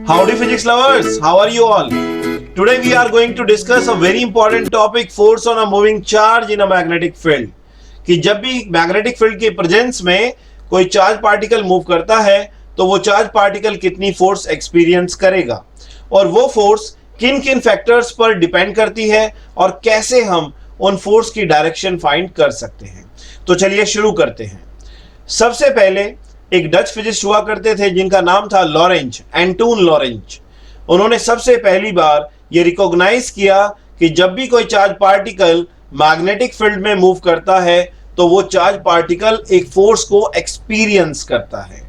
Howdy physics lovers, how are you all? Today we are going to discuss a very important topic, force on a moving charge in a magnetic field. कि जब भी magnetic field के presence में कोई charge particle move करता है तो वो चार्ज पार्टिकल कितनी फोर्स एक्सपीरियंस करेगा और वो फोर्स किन किन फैक्टर्स पर डिपेंड करती है और कैसे हम उन फोर्स की डायरेक्शन फाइंड कर सकते हैं। तो चलिए शुरू करते हैं। सबसे पहले एक डच फिजिस्ट हुआ करते थे जिनका नाम था लॉरेंज, एंटून लॉरेंज। उन्होंने सबसे पहली बार ये रिकॉग्नाइज किया कि जब भी कोई चार्ज पार्टिकल मैग्नेटिक फील्ड में मूव करता है तो वो चार्ज पार्टिकल एक फोर्स को एक्सपीरियंस करता है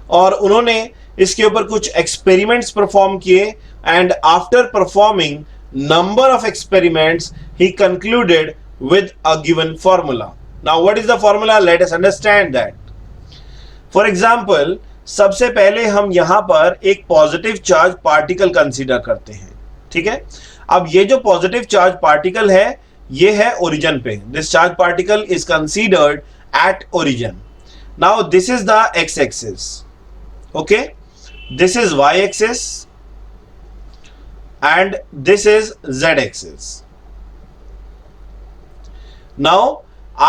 और उन्होंने इसके ऊपर कुछ एक्सपेरिमेंट्स परफॉर्म किए and after performing number of experiments he concluded with a given formula. Now what is the formula? Let us understand that. For example, सबसे पहले हम यहां पर एक पॉजिटिव चार्ज पार्टिकल कंसीडर करते हैं, ठीक है। अब ये जो पॉजिटिव चार्ज पार्टिकल है ये है ओरिजिन पे। This charge particle is considered at origin. Now this is the X axis, okay, this is Y axis and this is Z axis. Now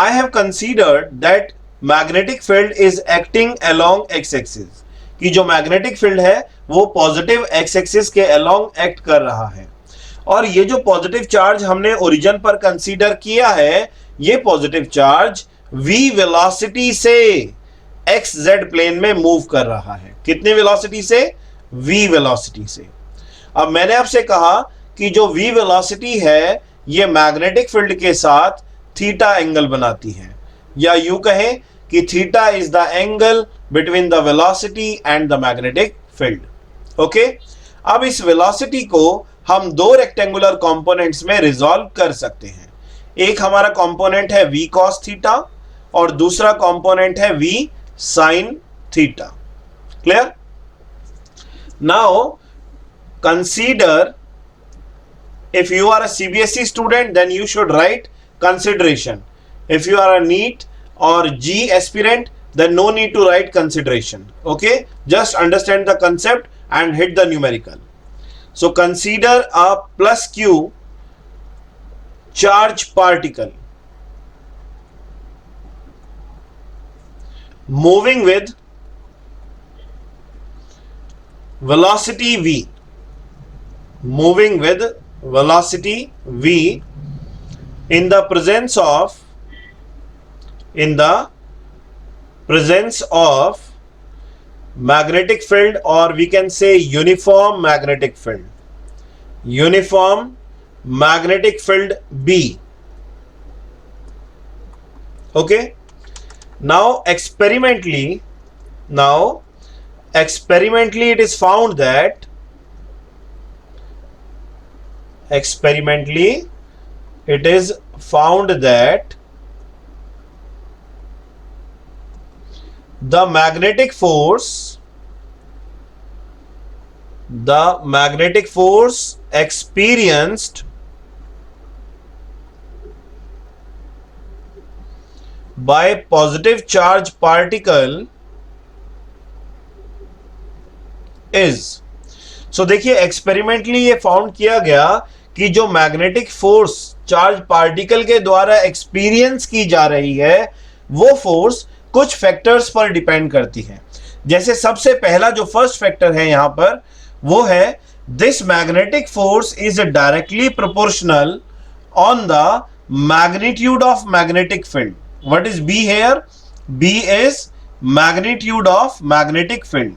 I have considered that magnetic field is acting along X axis, कि जो magnetic field है वो positive X axis के along act कर रहा है और ये जो पॉजिटिव चार्ज हमने ओरिजिन पर कंसीडर किया है ये पॉजिटिव चार्ज v वेलोसिटी से एक्स जेड प्लेन में मूव कर रहा है। कितनी वेलोसिटी से? v वेलोसिटी से। अब मैंने आपसे कहा कि जो v वेलोसिटी है ये मैग्नेटिक फील्ड के साथ थीटा एंगल बनाती है, या यूं कहें कि theta is the angle between the velocity and the magnetic field, okay. अब इस वेलोसिटी को हम दो रेक्टेंगुलर कंपोनेंट्स में रिजॉल्व कर सकते हैं। एक हमारा कंपोनेंट है v cos थीटा और दूसरा कंपोनेंट है v sin theta. Clear? Now consider, if you are a CBSE student then you should write consideration. If you are a NEET or G aspirant then no need to write consideration, okay, just understand the concept and hit the numerical. So consider a plus q charge particle moving with velocity v, moving with velocity v in the presence of magnetic field, or we can say uniform magnetic field B, okay. Now experimentally it is found that the magnetic force experienced by positive charge particle is, so देखिए experimentally ये found किया गया कि जो magnetic force charge particle के द्वारा experience की जा रही है वो फोर्स कुछ फैक्टर्स पर डिपेंड करती है। जैसे सबसे पहला जो फर्स्ट फैक्टर है यहां पर वो है this magnetic force is directly proportional on the magnitude of magnetic field. What is B here? B is magnitude of magnetic field.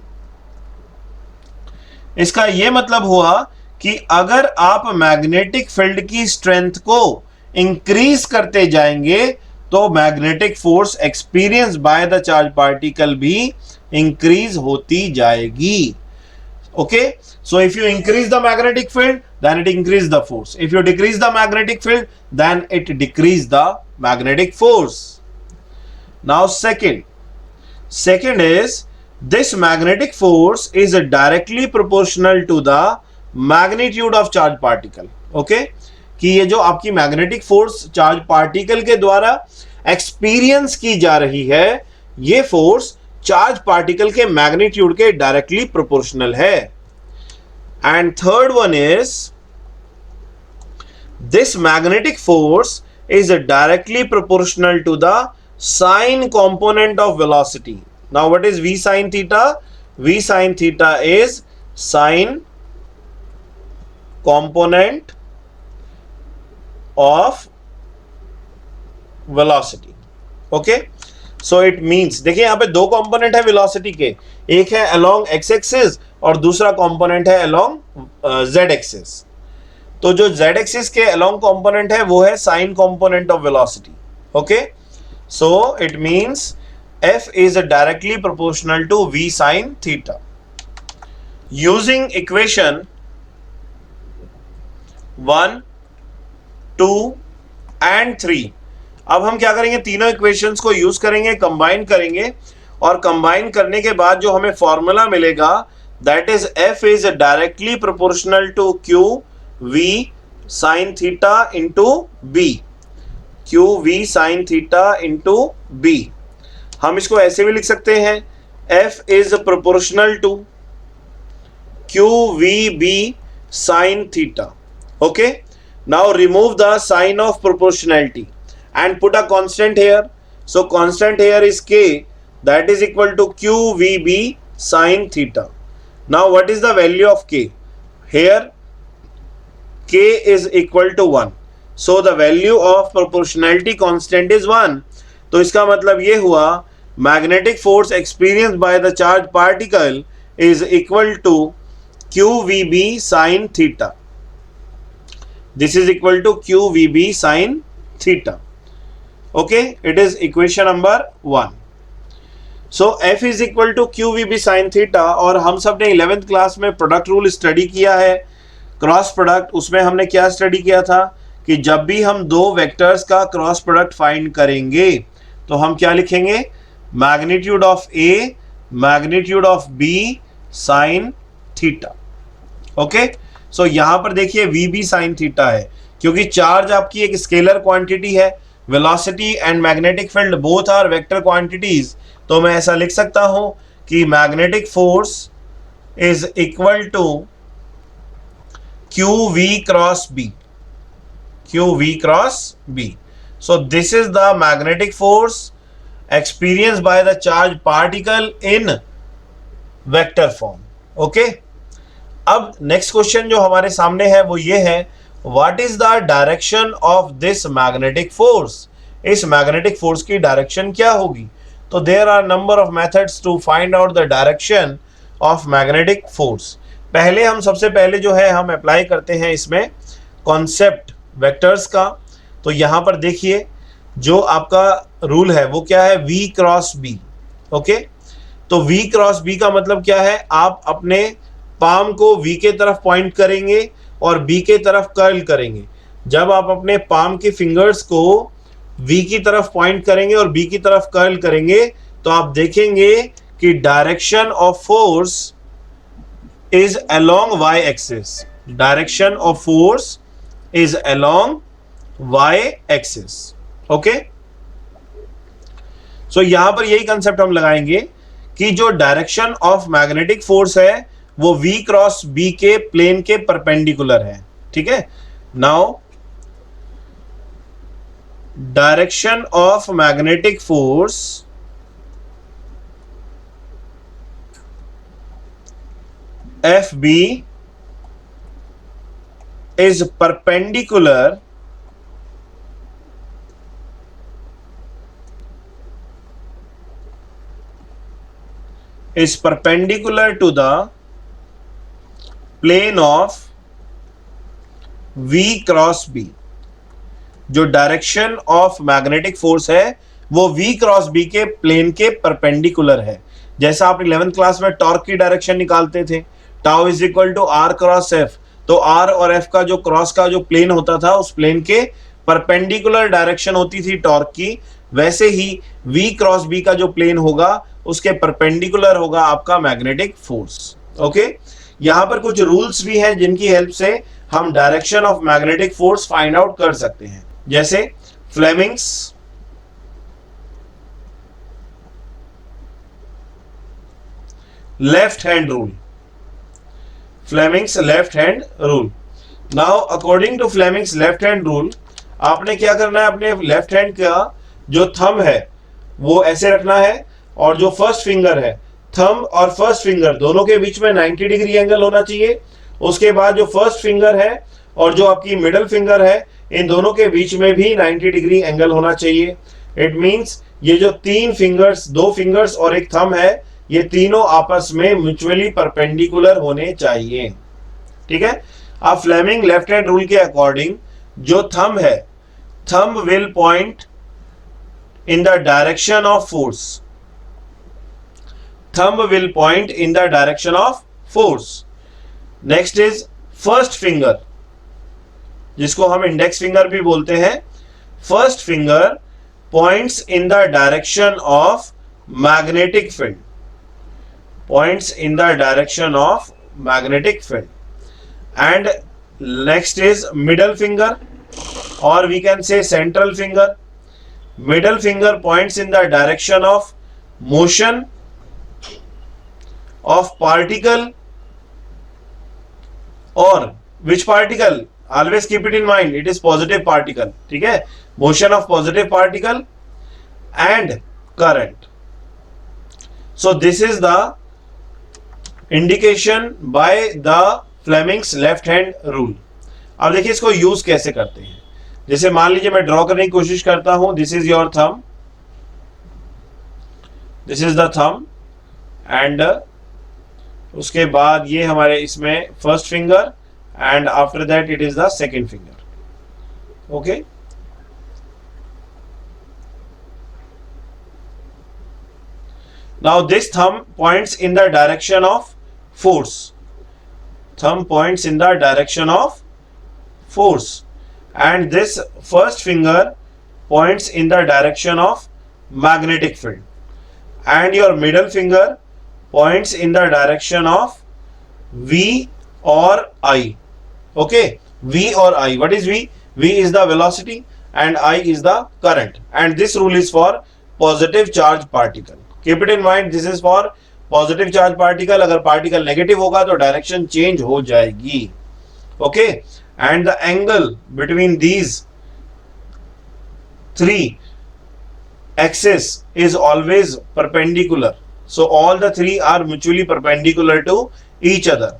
इसका यह मतलब हुआ कि अगर आप मैग्नेटिक फील्ड की स्ट्रेंथ को इंक्रीज करते जाएंगे तो magnetic force experience by the charge particle भी इंक्रीज होती जाएगी, okay. So if you increase the magnetic field then it increase the force. If you decrease the magnetic field then it decrease the magnetic force. Now second is this magnetic force is directly proportional to the magnitude of charge particle, okay, कि ये जो आपकी magnetic force charge particle के द्वारा experience की जा रही है ये फोर्स चार्ज पार्टिकल के मैग्नीट्यूड के डायरेक्टली प्रोपोर्शनल है। And third one is this magnetic force is directly proportional to the sine component of velocity. Now what is v sine theta? V sine theta is sine component of velocity. Okay, so it means देखिए यहाँ पे दो component है velocity के, एक है along x axis और दूसरा कंपोनेंट है along z एक्सिस. तो जो z एक्सिस के along कंपोनेंट है वो है sign component of velocity. Okay, so it means f is directly proportional to v sin theta. Using equation 1, 2 and 3, अब हम क्या करेंगे, तीनों इक्वेशंस को यूज करेंगे, कंबाइन करेंगे, और कंबाइन करने के बाद जो हमें फॉर्मूला मिलेगा that is f is directly proportional to q v sin theta into b. q v sin theta into b. हम इसको ऐसे भी लिख सकते हैं, f is proportional to q v b sin theta. Okay, now remove the sign of proportionality and put a constant here. So constant here is k, that is equal to qvb sin theta. Now what is the value of k? Here k is equal to 1. So the value of proportionality constant is 1. तो इसका मतलब ये हुआ magnetic force experienced by the charged particle is equal to qvb sin theta. This is equal to qvb sin theta. Okay, it is equation number 1. So f is equal to qvb sin theta. और हम सब ने 11th class में product rule study किया है, cross product. उसमें हमने क्या स्टडी किया था कि जब भी हम दो वेक्टर्स का क्रॉस प्रोडक्ट फाइंड करेंगे तो हम क्या लिखेंगे, magnitude of A magnitude of B sine theta. Okay, so यहां पर देखिए वीबी साइन थीटा है क्योंकि चार्ज आपकी एक स्केलर क्वांटिटी है, velocity and magnetic field both are vector quantities. तो मैं ऐसा लिख सकता हूं कि magnetic force is equal to q v cross b. Q v cross b. So this is the magnetic force experience by the charge particle in vector form. Okay, अब next question जो हमारे सामने है वो ये है, What is the direction of this magnetic force? इस magnetic force की डायरेक्शन क्या होगी? तो there are number of methods to find out the direction of magnetic force. पहले हम सबसे पहले जो है हम अप्लाई करते हैं इसमें कॉन्सेप्ट वेक्टर्स का. तो यहाँ पर देखिए जो आपका रूल है वो क्या है, v क्रॉस b. ओके, तो v क्रॉस b का मतलब क्या है, आप अपने पाम को v के तरफ पॉइंट करेंगे और B के तरफ कर्ल करेंगे. जब आप अपने पाम के फिंगर्स को V की तरफ पॉइंट करेंगे और B की तरफ कर्ल करेंगे तो आप देखेंगे कि direction of force is along Y axis. Direction of force is along Y axis. Okay, so यहां पर यही कंसेप्ट हम लगाएंगे कि जो डायरेक्शन ऑफ मैग्नेटिक फोर्स है वो v क्रॉस b के प्लेन के परपेंडिकुलर है. ठीक है, now direction of magnetic force F B is perpendicular to the plane of v cross b. जो डायरेक्शन ऑफ मैग्नेटिक फोर्स है वो v क्रॉस b के प्लेन के परपेंडिकुलर है. जैसा आप 11th क्लास में टॉर्क की डायरेक्शन निकालते थे, tau is equal to r cross f. तो r और f का जो क्रॉस का जो प्लेन होता था उस प्लेन के परपेंडिकुलर डायरेक्शन होती थी टॉर्क की. वैसे ही v क्रॉस b का जो प्लेन होगा उसके परपेंडिकुलर होगा आपका मैग्नेटिक फोर्स. ओके, यहां पर कुछ रूल्स भी हैं जिनकी हेल्प से हम direction of magnetic force find out कर सकते हैं. जैसे Fleming's left hand rule. Fleming's left hand rule. Now according to Fleming's left hand rule, आपने क्या करना है, अपने लेफ्ट हैंड का जो थंब है वो ऐसे रखना है, और जो फर्स्ट फिंगर है, थंब और फर्स्ट फिंगर दोनों के बीच में 90 डिग्री एंगल होना चाहिए। उसके बाद जो फर्स्ट फिंगर है और जो आपकी मिडल फिंगर है, इन दोनों के बीच में भी 90 डिग्री एंगल होना चाहिए। इट मींस ये जो तीन फिंगर्स, दो फिंगर्स और एक थंब है, ये तीनों आपस में म्यूचुअली परपेंडिकुलर होने चाहिए। ठीक है। अब फ्लेमिंग लेफ्ट हैंड रूल के अकॉर्डिंग जो थंब है, thumb will point in the direction of force. Thumb will point in the direction of force. Next is first finger, जिसको हम इंडेक्स फिंगर भी बोलते हैं। First finger points in the direction of magnetic field, points in the direction of magnetic field. And next is middle finger, or we can say central finger. Middle finger points in the direction of motion of particle, or which particle? Always keep it in mind, it is positive particle. ठीक है, motion of positive particle and current. So this is the indication by the Fleming's left hand rule. अब देखिए इसको use कैसे करते हैं। जैसे मान लीजिए मैं ड्रॉ करने की कोशिश करता हूं, this is your thumb, this is the thumb, and उसके बाद ये हमारे इसमें first finger, and after that it is the second finger. Okay, now this thumb points in the direction of force, thumb points in the direction of force, and this first finger points in the direction of magnetic field, and your middle finger points in the direction of V or I. Okay, V or I. What is V? V is the velocity and I is the current, and this rule is for positive charge particle. Keep it in mind, this is for positive charge particle. अगर particle negative होगा तो direction change हो जाएगी। Okay, and the angle between these three axis is always perpendicular, so all the three are mutually perpendicular to each other.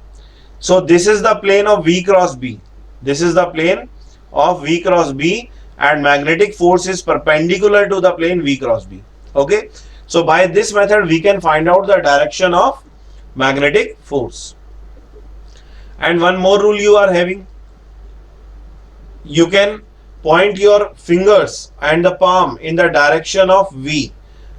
So this is the plane of V cross B, this is the plane of V cross B, and magnetic force is perpendicular to the plane V cross B. Okay, so by this method we can find out the direction of magnetic force. And one more rule you are having, you can point your fingers and the palm in the direction of V,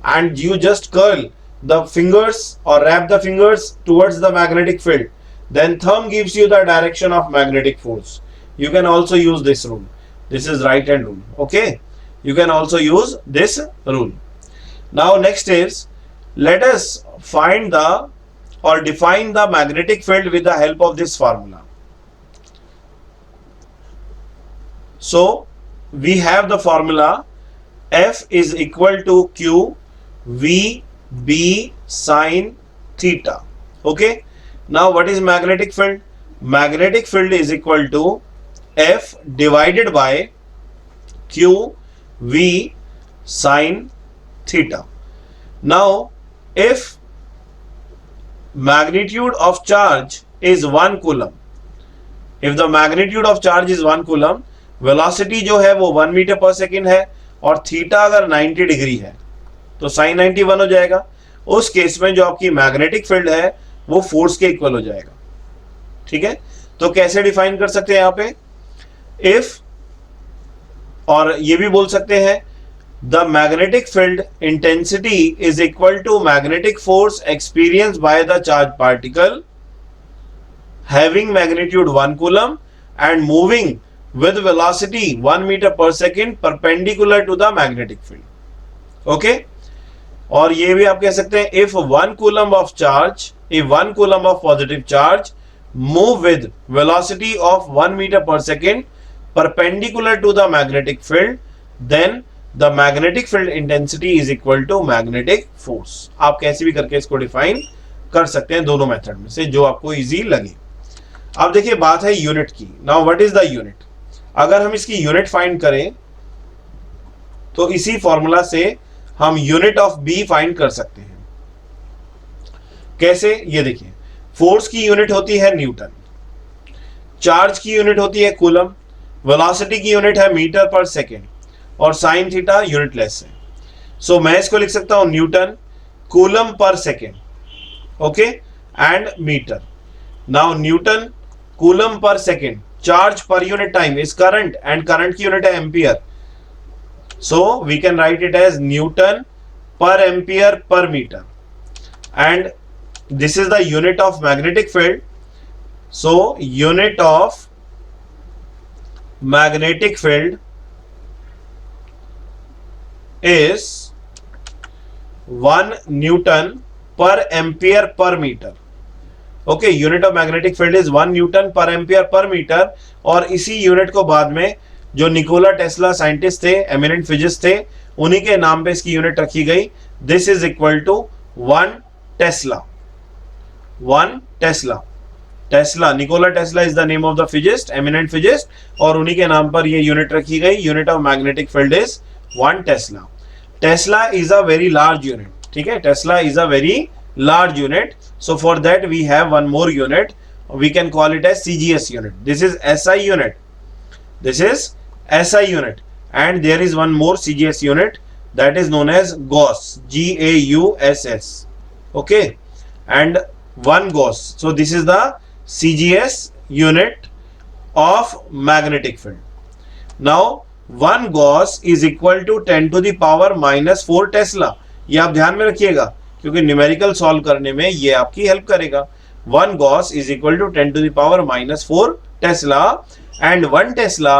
and you just curl the fingers or wrap the fingers towards the magnetic field, then thumb gives you the direction of magnetic force. You can also use this rule. This is right hand rule. Okay, you can also use this rule. Now next is, let us find the or define the magnetic field with the help of this formula. So we have the formula F is equal to Q V B sin theta. Okay, now what is magnetic field? Magnetic field is equal to F divided by Q V sin theta. Now if magnitude of charge is 1 coulomb, if the magnitude of charge is 1 coulomb, velocity जो है वो 1 metre per second है, और theta अगर 90 degree है तो sign 90 1 हो जाएगा। उस केस में जो आपकी मैग्नेटिक फील्ड है वो फोर्स के इक्वल हो जाएगा। ठीक है, तो कैसे डिफाइन कर सकते हैं यहाँ पे, इफ, और ये भी बोल सकते हैं the magnetic field intensity is equal to magnetic force experienced by the charged particle having magnitude 1 coulomb and moving with velocity 1 meter per second perpendicular to the magnetic field. Okay, और ये भी आप कह सकते हैं, if 1 coulomb of charge, if 1 coulomb of positive charge move with velocity of 1 meter per second perpendicular to the magnetic field, then the magnetic field intensity is equal to magnetic force. आप कैसे भी करके इसको define कर सकते हैं, दोनों method में से जो आपको इजी लगे। अब देखिए बात है यूनिट की। Now what is the unit? अगर हम इसकी यूनिट फाइंड करें तो इसी फॉर्मूला से हम यूनिट ऑफ बी फाइंड कर सकते हैं। कैसे? ये देखिए, फोर्स की यूनिट होती है न्यूटन, चार्ज की यूनिट होती है कूलम, वेलोसिटी की यूनिट है मीटर पर सेकेंड, और साइन थीटा यूनिटलेस है। सो मैं इसको लिख सकता हूं newton coulomb per second, okay, and metre. Now newton coulomb per second, charge per unit time is current, and current की यूनिट है ampere, so we can write it as Newton per ampere per meter, and this is the unit of magnetic field. So unit of magnetic field is 1 Newton per ampere per meter. Okay, unit of magnetic field is 1 Newton per ampere per meter, और इसी unit को बाद में जो Nikola Tesla scientist थे, eminent physicist थे, उन्हीं के नाम पे इसकी यूनिट रखी गई। This is equal to 1 tesla. 1 tesla, tesla, Nikola Tesla is the name of the physicist, eminent physicist, और उन्हीं के नाम पर ये यूनिट रखी गई। Unit of magnetic field is 1 tesla. Tesla is a very large unit, ठीक है, tesla is a very large unit, so for that we have one more unit, we can call it as CGS unit. This is SI unit, this is SI unit, and there is one more CGS unit, that is known as Gauss, Gauss, okay, and 1 Gauss. So this is the CGS unit of magnetic field. Now 1 Gauss is equal to 10 to the power minus 4 Tesla. ये आप ध्यान में रखिएगा क्योंकि numerical solve करने में ये आपकी हेल्प करेगा। 1 Gauss is equal to 10 to the power minus 4 Tesla, and 1 Tesla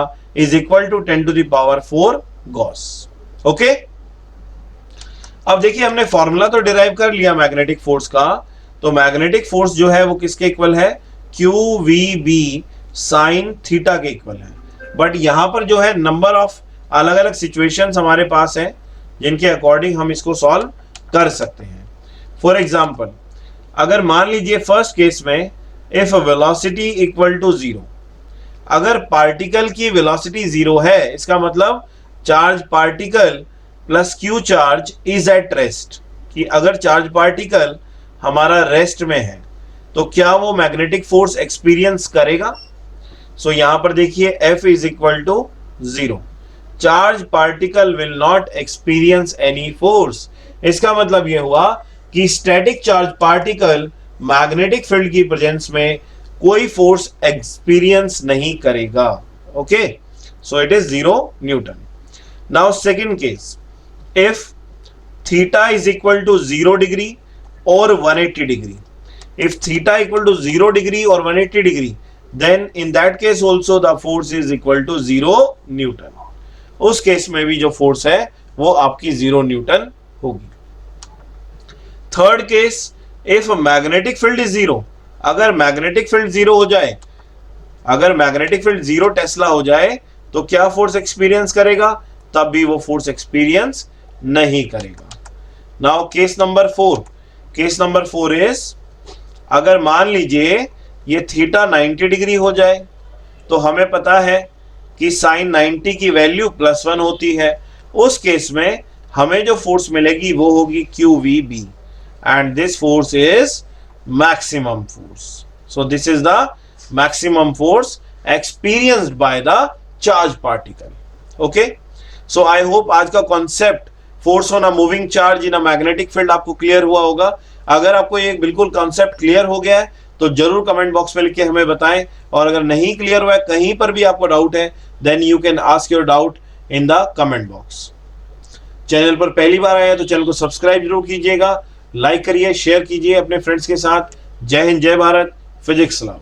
is equal to 10 to the power 4 Gauss. Okay, अब देखिए हमने फॉर्मूला तो डिराइव कर लिया मैग्नेटिक फोर्स का, तो मैग्नेटिक फोर्स जो है वो किसके इक्वल है? QVB साइन थीटा के इक्वल है। बट यहां पर जो है नंबर ऑफ अलग अलग सिचुएशंस हमारे पास है जिनके अकॉर्डिंग हम इसको सॉल्व कर सकते हैं। फॉर एग्जाम्पल, अगर मान लीजिए फर्स्ट केस में इफ वेलोसिटी इक्वल टू 0, अगर पार्टिकल की वेलोसिटी 0 है, इसका मतलब charge particle plus Q charge is at rest, कि अगर चार्ज पार्टिकल हमारा रेस्ट में है तो क्या वो मैग्नेटिक फोर्स एक्सपीरियंस करेगा? सो यहां पर देखिए F is equal to 0, charge particle will not experience any force. इसका मतलब यह हुआ कि static charge particle magnetic field की प्रेजेंस में कोई फोर्स एक्सपीरियंस नहीं करेगा। Okay, so it is 0 newton. Now second case, if theta is equal to 0 degree और 180 degree, if theta equal to 0 degree और 180 degree, then in that case also the force is equal to 0 newton. उस case में भी जो force है वो आपकी 0 Newton होगी। Third case, if magnetic field is 0, अगर मैग्नेटिक फील्ड 0 हो जाए, अगर मैग्नेटिक फील्ड 0 टेस्ला हो जाए तो क्या फोर्स एक्सपीरियंस करेगा? तब भी वो फोर्स एक्सपीरियंस नहीं करेगा। Now case number 4, case number 4 is, अगर मान लीजिए ये थीटा 90 डिग्री हो जाए, तो हमें पता है कि साइन 90 की वैल्यू +1 होती है। उस केस में हमें जो फोर्स मिलेगी वो होगी QVB, and this force is maximum force. So this is the maximum force experienced by the charged particle. Okay, so I hope आज का concept force on a moving charge in a magnetic field आपको clear हुआ होगा। अगर आपको ये बिल्कुल concept clear हो गया है तो जरूर कमेंट बॉक्स में लिख के हमें बताएं, और अगर नहीं क्लियर हुआ है, कहीं पर भी आपको डाउट है, then you can ask your doubt in the comment box. Channel पर पहली बार आया तो चैनल को सब्सक्राइब जरूर कीजिएगा, लाइक करिए, शेयर कीजिए अपने फ्रेंड्स के साथ। जय हिंद, जय भारत, फिजिक्स लव।